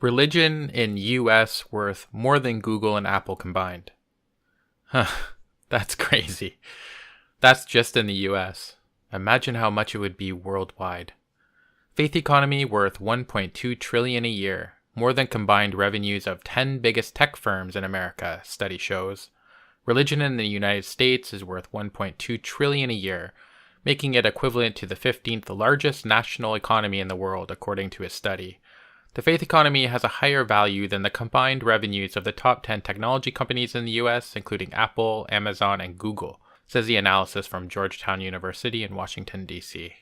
Religion in US worth more than Google and Apple combined. Huh, that's crazy. That's just in the US. Imagine how much it would be worldwide. Faith economy worth $1.2 trillion a year, more than combined revenues of 10 biggest tech firms in America, study shows. Religion in the United States is worth $1.2 trillion a year, making it equivalent to the 15th largest national economy in the world, according to a study. The faith economy has a higher value than the combined revenues of the top 10 technology companies in the US, including Apple, Amazon, and Google, says the analysis from Georgetown University in Washington, D.C.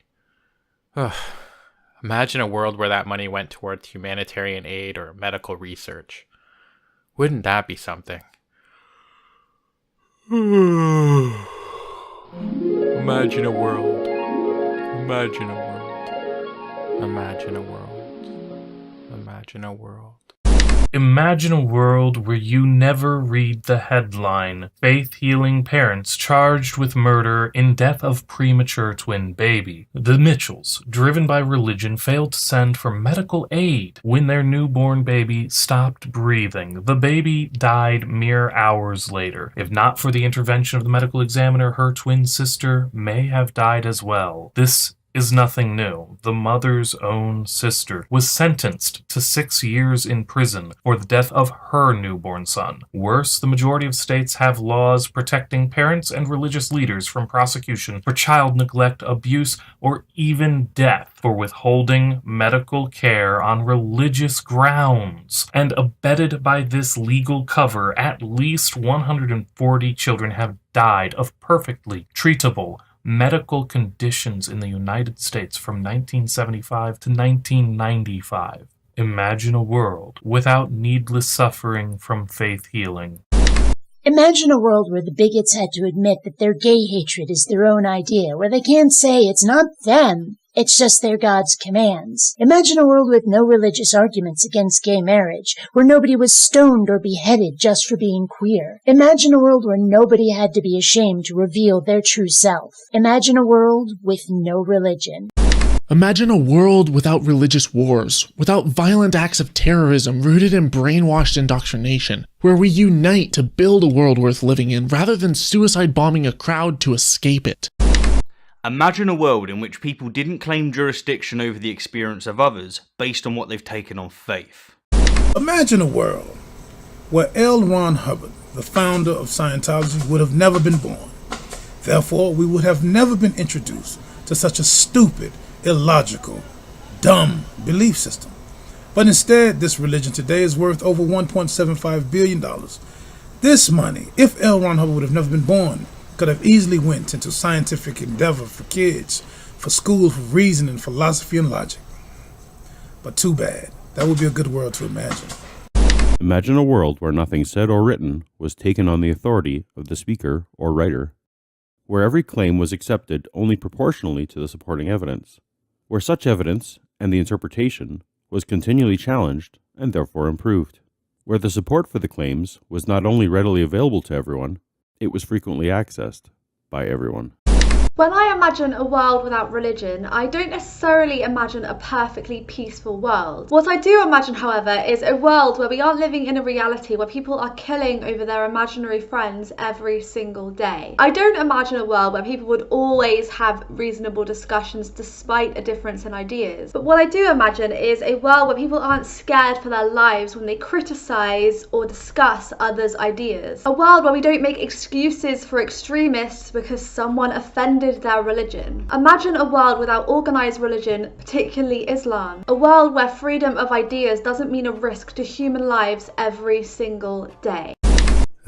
Imagine a world where that money went towards humanitarian aid or medical research. Wouldn't that be something? Imagine a world. Imagine a world. Imagine a world. Imagine a world. Imagine a world where you never read the headline, Faith-healing parents charged with murder in death of premature twin baby. The Mitchells, driven by religion, failed to send for medical aid when their newborn baby stopped breathing. The baby died mere hours later. If not for the intervention of the medical examiner, her twin sister may have died as well. This is nothing new. The mother's own sister was sentenced to 6 years in prison for the death of her newborn son. Worse, the majority of states have laws protecting parents and religious leaders from prosecution for child neglect, abuse, or even death for withholding medical care on religious grounds. And abetted by this legal cover, at least 140 children have died of perfectly treatable medical conditions in the United States from 1975 to 1995. Imagine a world without needless suffering from faith healing. Imagine a world where the bigots had to admit that their gay hatred is their own idea, where they can't say it's not them, it's just their God's commands. Imagine a world with no religious arguments against gay marriage, where nobody was stoned or beheaded just for being queer. Imagine a world where nobody had to be ashamed to reveal their true self. Imagine a world with no religion. Imagine a world without religious wars, without violent acts of terrorism rooted in brainwashed indoctrination, where we unite to build a world worth living in rather than suicide bombing a crowd to escape it. Imagine a world in which people didn't claim jurisdiction over the experience of others based on what they've taken on faith. Imagine a world where L. Ron Hubbard, the founder of Scientology, would have never been born. Therefore, we would have never been introduced to such a stupid, illogical, dumb belief system. But instead, this religion today is worth over $1.75 billion. This money, if L. Ron Hubbard would have never been born, could have easily went into scientific endeavor for kids, for schools, for reasoning, philosophy, and logic. But too bad. That would be a good world to imagine. Imagine a world where nothing said or written was taken on the authority of the speaker or writer, where every claim was accepted only proportionally to the supporting evidence, where such evidence and the interpretation was continually challenged and therefore improved, where the support for the claims was not only readily available to everyone, it was frequently accessed by everyone. When I imagine a world without religion, I don't necessarily imagine a perfectly peaceful world. What I do imagine, however, is a world where we aren't living in a reality where people are killing over their imaginary friends every single day. I don't imagine a world where people would always have reasonable discussions despite a difference in ideas. But what I do imagine is a world where people aren't scared for their lives when they criticize or discuss others' ideas. A world where we don't make excuses for extremists because someone offended their religion. Imagine a world without organized religion, particularly Islam. A world where freedom of ideas doesn't mean a risk to human lives every single day.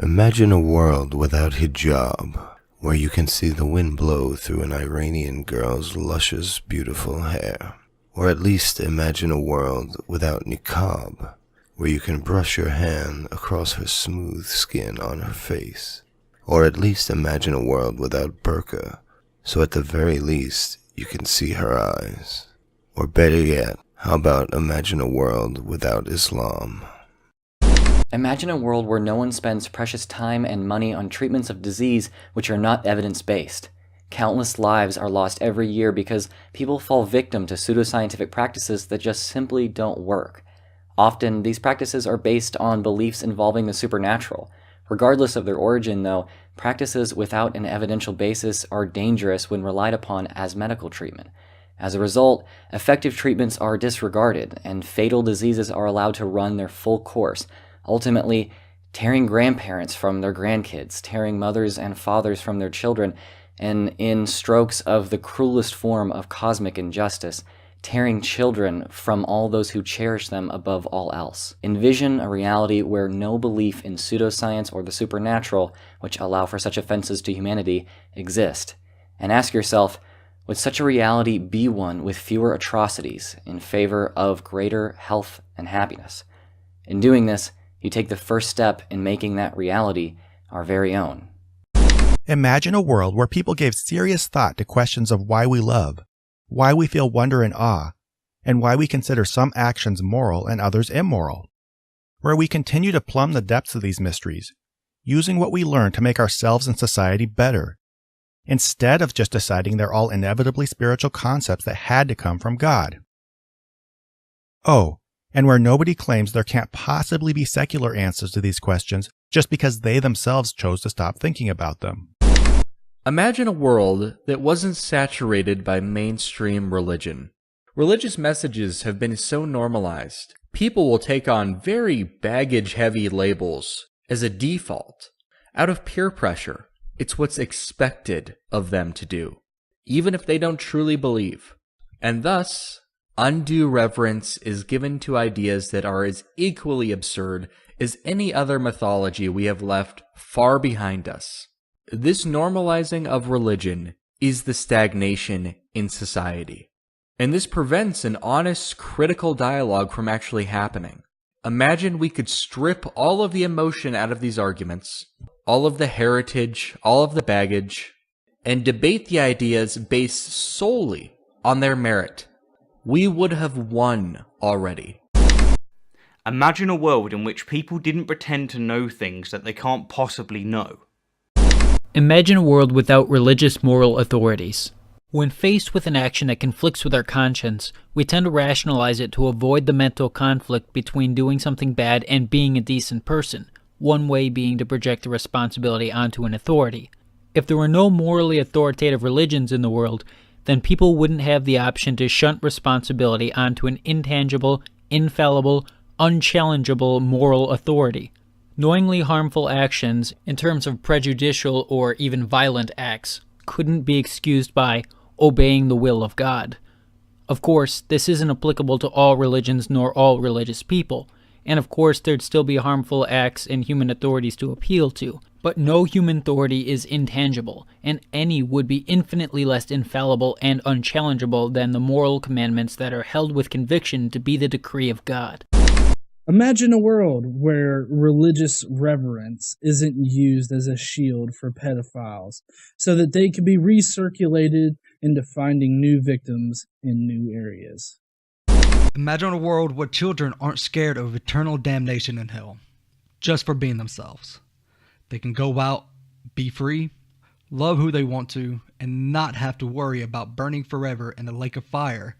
Imagine a world without hijab, where you can see the wind blow through an Iranian girl's luscious, beautiful hair. Or at least imagine a world without niqab, where you can brush your hand across her smooth skin on her face. Or at least imagine a world without burqa, so at the very least, you can see her eyes. Or better yet, how about imagine a world without Islam? Imagine a world where no one spends precious time and money on treatments of disease which are not evidence-based. Countless lives are lost every year because people fall victim to pseudoscientific practices that just simply don't work. Often, these practices are based on beliefs involving the supernatural. Regardless of their origin, though, practices without an evidential basis are dangerous when relied upon as medical treatment. As a result, effective treatments are disregarded, and fatal diseases are allowed to run their full course, ultimately tearing grandparents from their grandkids, tearing mothers and fathers from their children, and in strokes of the cruelest form of cosmic injustice, tearing children from all those who cherish them above all else. Envision a reality where no belief in pseudoscience or the supernatural, which allow for such offenses to humanity, exist. And ask yourself, would such a reality be one with fewer atrocities in favor of greater health and happiness? In doing this, you take the first step in making that reality our very own. Imagine a world where people gave serious thought to questions of why we love, why we feel wonder and awe, and why we consider some actions moral and others immoral. Where we continue to plumb the depths of these mysteries, using what we learn to make ourselves and society better, instead of just deciding they're all inevitably spiritual concepts that had to come from God. Oh, and where nobody claims there can't possibly be secular answers to these questions just because they themselves chose to stop thinking about them. Imagine a world that wasn't saturated by mainstream religion. Religious messages have been so normalized, people will take on very baggage-heavy labels as a default. Out of peer pressure, it's what's expected of them to do, even if they don't truly believe. And thus, undue reverence is given to ideas that are as equally absurd as any other mythology we have left far behind us. This normalizing of religion is the stagnation in society. And this prevents an honest, critical dialogue from actually happening. Imagine we could strip all of the emotion out of these arguments, all of the heritage, all of the baggage, and debate the ideas based solely on their merit. We would have won already. Imagine a world in which people didn't pretend to know things that they can't possibly know. Imagine a world without religious moral authorities. When faced with an action that conflicts with our conscience, we tend to rationalize it to avoid the mental conflict between doing something bad and being a decent person, one way being to project the responsibility onto an authority. If there were no morally authoritative religions in the world, then people wouldn't have the option to shunt responsibility onto an intangible, infallible, unchallengeable moral authority. Knowingly harmful actions, in terms of prejudicial or even violent acts, couldn't be excused by obeying the will of God. Of course, this isn't applicable to all religions nor all religious people, and of course there'd still be harmful acts and human authorities to appeal to, but no human authority is intangible, and any would be infinitely less infallible and unchallengeable than the moral commandments that are held with conviction to be the decree of God. Imagine a world where religious reverence isn't used as a shield for pedophiles, so that they can be recirculated into finding new victims in new areas. Imagine a world where children aren't scared of eternal damnation in hell, just for being themselves. They can go out, be free, love who they want to, and not have to worry about burning forever in a lake of fire.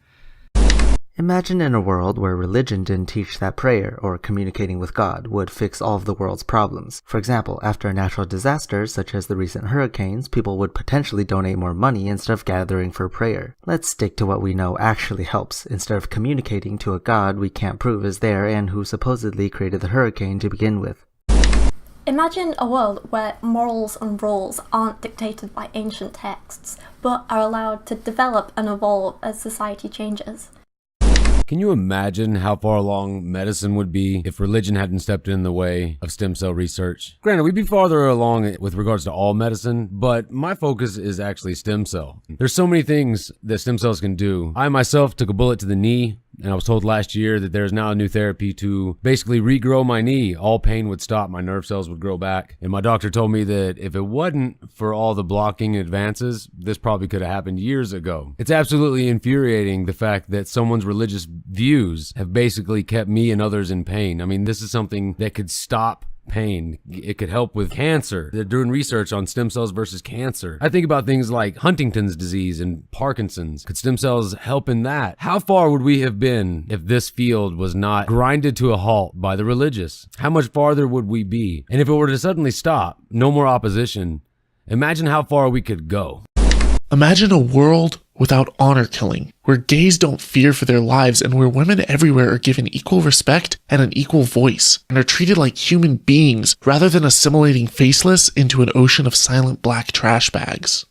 Imagine in a world where religion didn't teach that prayer or communicating with God would fix all of the world's problems. For example, after a natural disaster such as the recent hurricanes, people would potentially donate more money instead of gathering for prayer. Let's stick to what we know actually helps, instead of communicating to a God we can't prove is there and who supposedly created the hurricane to begin with. Imagine a world where morals and rules aren't dictated by ancient texts, but are allowed to develop and evolve as society changes. Can you imagine how far along medicine would be if religion hadn't stepped in the way of stem cell research? Granted, we'd be farther along with regards to all medicine, but my focus is actually stem cell. There's so many things that stem cells can do. I myself took a bullet to the knee, and I was told last year that there's now a new therapy to basically regrow my knee. All pain would stop, my nerve cells would grow back. And my doctor told me that if it wasn't for all the blocking advances, this probably could have happened years ago. It's absolutely infuriating, the fact that someone's religious views have basically kept me and others in pain. I mean, this is something that could stop pain. It could help with cancer. They're doing research on stem cells versus cancer. I think about things like Huntington's disease and Parkinson's. Could stem cells help in that? How far would we have been if this field was not grinded to a halt by the religious? How much farther would we be? And if it were to suddenly stop, no more opposition, imagine how far we could go. Imagine a world without honor killing, where gays don't fear for their lives and where women everywhere are given equal respect and an equal voice, and are treated like human beings rather than assimilating faceless into an ocean of silent black trash bags.